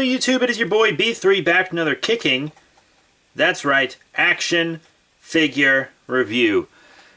YouTube, it is your boy B3 back with another kicking, that's right, action figure review.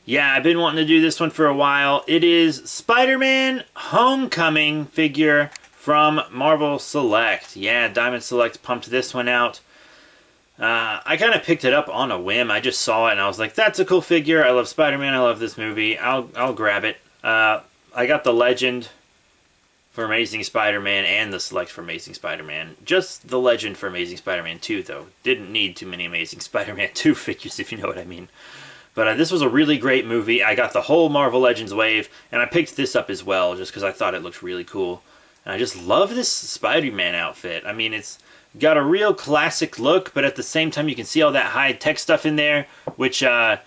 Yeah, I've been wanting to do this one for a while. It is Spider-Man Homecoming figure from Marvel Select. Yeah, Diamond Select pumped this one out. I kind of picked it up on a whim. I just saw it and I was like, that's a cool figure. I love Spider-Man. I love this movie. I'll grab it. I got the Legend for Amazing Spider-Man and the Select for Amazing Spider-Man. Just the Legend for Amazing Spider-Man 2, though. Didn't need too many Amazing Spider-Man 2 figures, if you know what I mean. But this was a really great movie. I got the whole Marvel Legends wave, and I picked this up as well, just because I thought it looked really cool. And I just love this Spider-Man outfit. I mean, it's got a real classic look, but at the same time, you can see all that high-tech stuff in there, which, you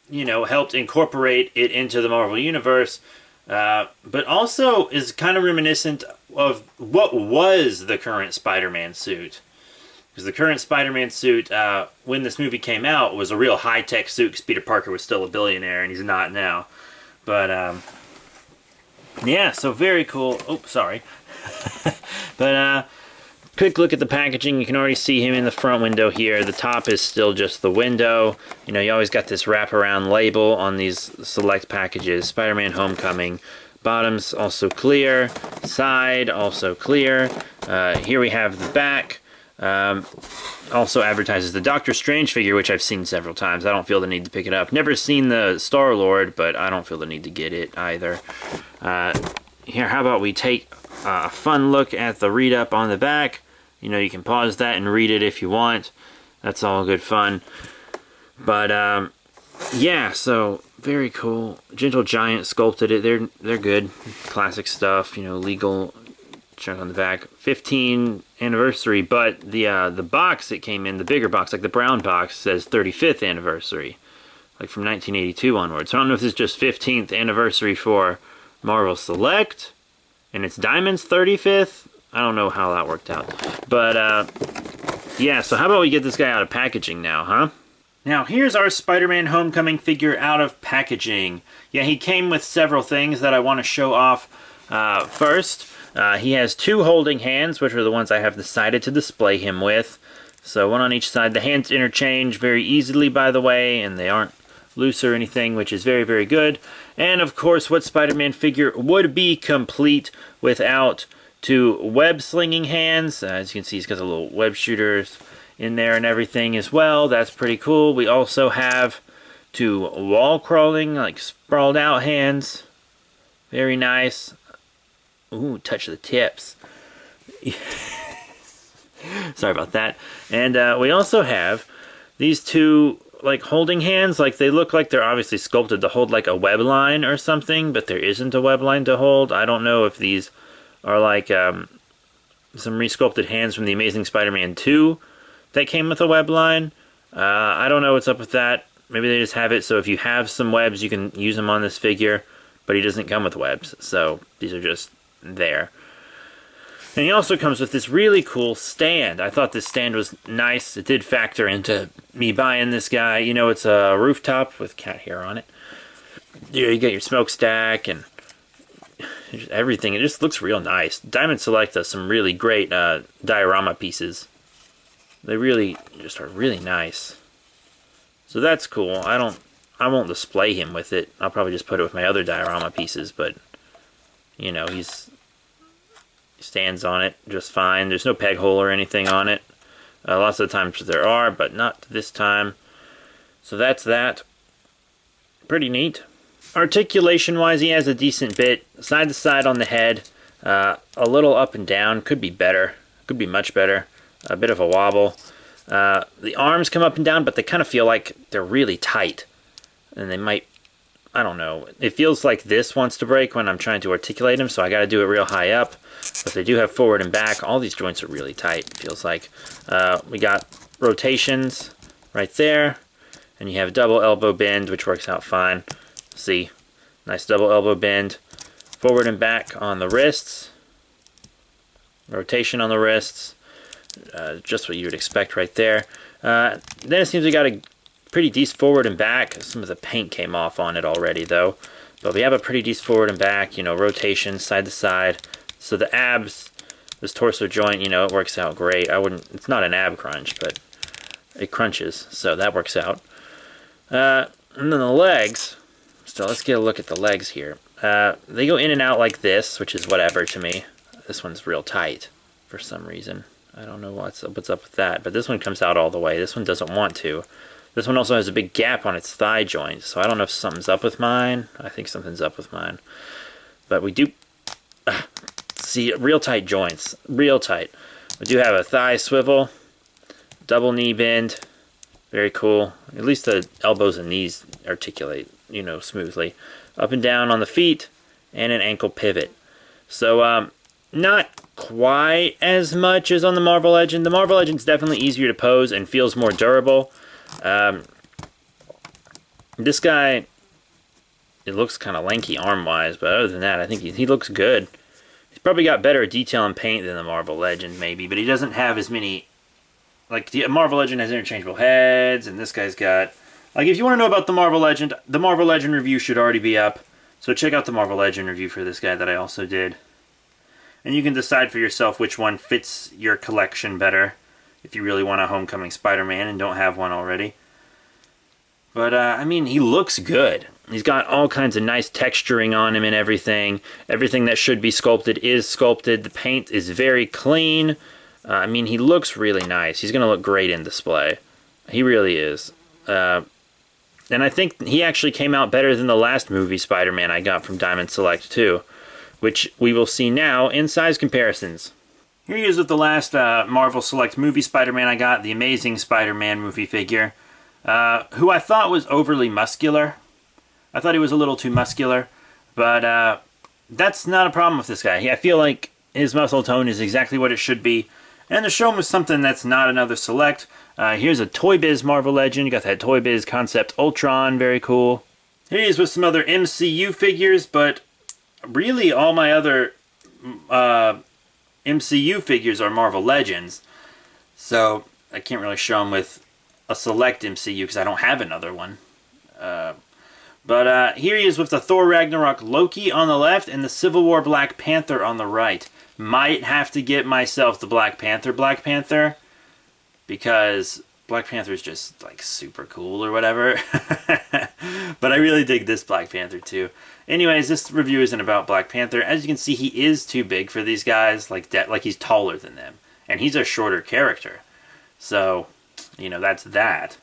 know, helped incorporate it into the Marvel Universe. But also is kind of reminiscent of what was the current Spider-Man suit. Because the current Spider-Man suit, when this movie came out, was a real high-tech suit because Peter Parker was still a billionaire and he's not now. But, yeah, so very cool. Oh, sorry. But, quick look at the packaging. You can already see him in the front window here. The top is still just the window. You know, you always got this wraparound label on these select packages. Spider-Man Homecoming. Bottom's also clear. Side also clear. Here we have the back. Also advertises the Doctor Strange figure, which I've seen several times. I don't feel the need to pick it up. Never seen the Star-Lord, but I don't feel the need to get it either. Here, how about we take a fun look at the read-up on the back. You know, you can pause that and read it if you want. That's all good fun. But, yeah, so, very cool. Gentle Giant sculpted it. They're good. Classic stuff, you know, legal check on the back. 15th anniversary, but the box it came in, the bigger box, like the brown box, says 35th anniversary. Like from 1982 onwards. So I don't know if this is just 15th anniversary for Marvel Select, and it's Diamond's 35th. I don't know how that worked out. But, yeah, so how about we get this guy out of packaging now, huh? Now, here's our Spider-Man Homecoming figure out of packaging. Yeah, he came with several things that I want to show off. First, he has two holding hands, which are the ones I have decided to display him with. So one on each side. The hands interchange very easily, by the way, and they aren't loose or anything, which is very, very good. And, of course, what Spider-Man figure would be complete without two web-slinging hands. As you can see, he's got the little web shooters in there and everything as well. That's pretty cool. We also have two wall-crawling, like sprawled-out hands. Very nice. Ooh, touch the tips. Sorry about that. And we also have these two, like, holding hands. Like, they look like they're obviously sculpted to hold, like, a web line or something, but there isn't a web line to hold. I don't know if these are like some resculpted hands from the Amazing Spider-Man 2 that came with a web line. I don't know what's up with that. Maybe they just have it so if you have some webs, you can use them on this figure, but he doesn't come with webs, so these are just there. And he also comes with this really cool stand. I thought this stand was nice. It did factor into me buying this guy. You know, it's a rooftop with cat hair on it. You get your smokestack and everything. It just looks real nice. Diamond Select does some really great diorama pieces. They really just are really nice. So that's cool. I won't display him with it. I'll probably just put it with my other diorama pieces, but you know, he stands on it just fine. There's no peg hole or anything on it. Lots of the times there are, but not this time. So that's that. Pretty neat. Articulation-wise, he has a decent bit. Side to side on the head. A little up and down. Could be better. Could be much better. A bit of a wobble. The arms come up and down, but they kind of feel like they're really tight. And they might, I don't know. It feels like this wants to break when I'm trying to articulate him, so I got to do it real high up. But they do have forward and back. All these joints are really tight, it feels like. We got rotations right there. And you have double elbow bend, which works out fine. See, nice double elbow bend. Forward and back on the wrists. Rotation on the wrists. Just what you would expect right there. Then it seems we got a pretty decent forward and back. Some of the paint came off on it already, though. But we have a pretty decent forward and back, you know, rotation side to side. So the abs This torso joint, you know, it works out great. It's not an ab crunch, but it crunches, so that works out. And then the legs, so let's get a look at the legs here. They go in and out like this, which is whatever to me. This one's real tight for some reason. I don't know what's up with that, but this one comes out all the way. This one doesn't want to. This one also has a big gap on its thigh joint, so I don't know if something's up with mine. I think something's up with mine. But we do see real tight joints, real tight. We do have a thigh swivel, double knee bend, very cool. At least the elbows and knees articulate, you know, smoothly. Up and down on the feet, and an ankle pivot. So, not quite as much as on the Marvel Legend. The Marvel Legend's definitely easier to pose and feels more durable. This guy, it looks kind of lanky arm-wise, but other than that, I think he looks good. He's probably got better detail and paint than the Marvel Legend, maybe, but he doesn't have as many... Like, the Marvel Legend has interchangeable heads, and this guy's got... Like, if you want to know about the Marvel Legend review should already be up. So check out the Marvel Legend review for this guy that I also did. And you can decide for yourself which one fits your collection better, if you really want a Homecoming Spider-Man and don't have one already. But, I mean, he looks good. He's got all kinds of nice texturing on him and everything. Everything that should be sculpted is sculpted. The paint is very clean. I mean, he looks really nice. He's going to look great in display. He really is. And I think he actually came out better than the last movie Spider-Man I got from Diamond Select too, which we will see now in size comparisons. Here he is with the last Marvel Select movie Spider-Man I got, the Amazing Spider-Man movie figure, who I thought was overly muscular. I thought he was a little too muscular, but that's not a problem with this guy. I feel like his muscle tone is exactly what it should be, and to show him something that's not another Select, here's a Toy Biz Marvel Legend. You got that Toy Biz Concept Ultron, very cool. Here he is with some other MCU figures, but really all my other MCU figures are Marvel Legends. So I can't really show them with a Select MCU because I don't have another one. But here he is with the Thor Ragnarok Loki on the left and the Civil War Black Panther on the right. Might have to get myself the Black Panther, because Black Panther is just like super cool or whatever. But I really dig this Black Panther too. Anyways, this review isn't about Black Panther. As you can see, he is too big for these guys. Like he's taller than them, and he's a shorter character. So, you know, that's that.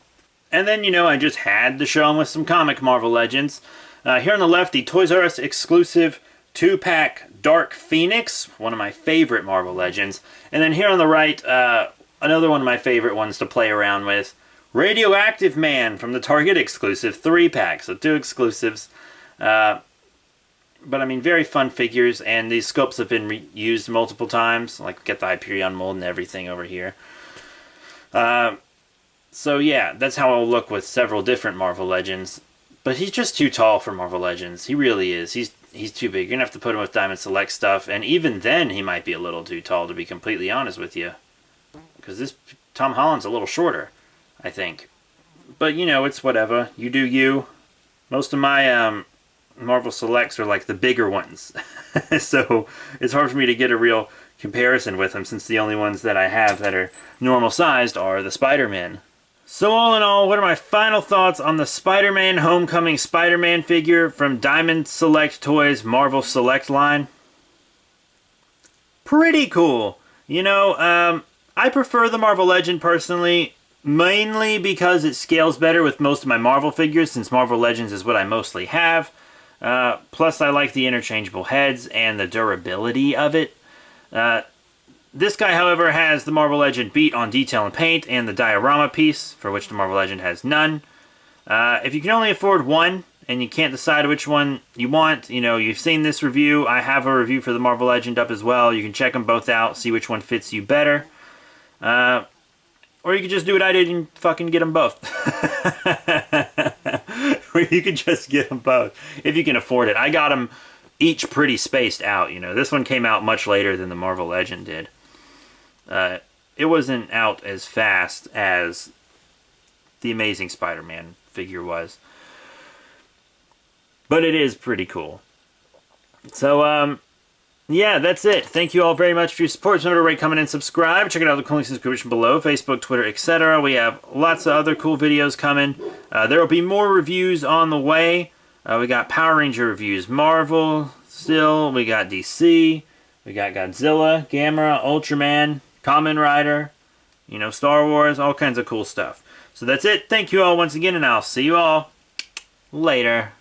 And then, you know, I just had to show him with some comic Marvel Legends. Here on the left, the Toys R Us exclusive 2-pack Dark Phoenix, one of my favorite Marvel Legends. And then here on the right, another one of my favorite ones to play around with, Radioactive Man from the Target exclusive 3-pack. So 2 exclusives. But I mean, very fun figures, and these sculpts have been reused multiple times. Like, get the Hyperion mold and everything over here. So yeah, that's how I'll look with several different Marvel Legends. But he's just too tall for Marvel Legends. He really is. He's too big. You're going to have to put him with Diamond Select stuff. And even then, he might be a little too tall, to be completely honest with you. Because this Tom Holland's a little shorter, I think. But, you know, it's whatever. You do you. Most of my Marvel Selects are like the bigger ones. So it's hard for me to get a real comparison with them, since the only ones that I have that are normal sized are the Spider-Man. So all in all, what are my final thoughts on the Spider-Man Homecoming Spider-Man figure from Diamond Select Toys Marvel Select line? Pretty cool. You know, I prefer the Marvel Legend personally, mainly because it scales better with most of my Marvel figures, since Marvel Legends is what I mostly have. Plus I like the interchangeable heads and the durability of it. This guy, however, has the Marvel Legend beat on detail and paint, and the diorama piece, for which the Marvel Legend has none. If you can only afford one, and you can't decide which one you want, you know, you've seen this review. I have a review for the Marvel Legend up as well. You can check them both out, see which one fits you better. Or you could just do what I did and fucking get them both. Or you could just get them both, if you can afford it. I got them each pretty spaced out, you know. This one came out much later than the Marvel Legend did. It wasn't out as fast as the Amazing Spider-Man figure was. But it is pretty cool. So, yeah, that's it. Thank you all very much for your support. Remember to rate, comment, and subscribe. Check out the cool links in the description below, Facebook, Twitter, etc. We have lots of other cool videos coming. There will be more reviews on the way. We got Power Ranger reviews, Marvel still. We got DC. We got Godzilla, Gamera, Ultraman, Kamen Rider, Star Wars, all kinds of cool stuff. So that's it. Thank you all once again, and I'll see you all later.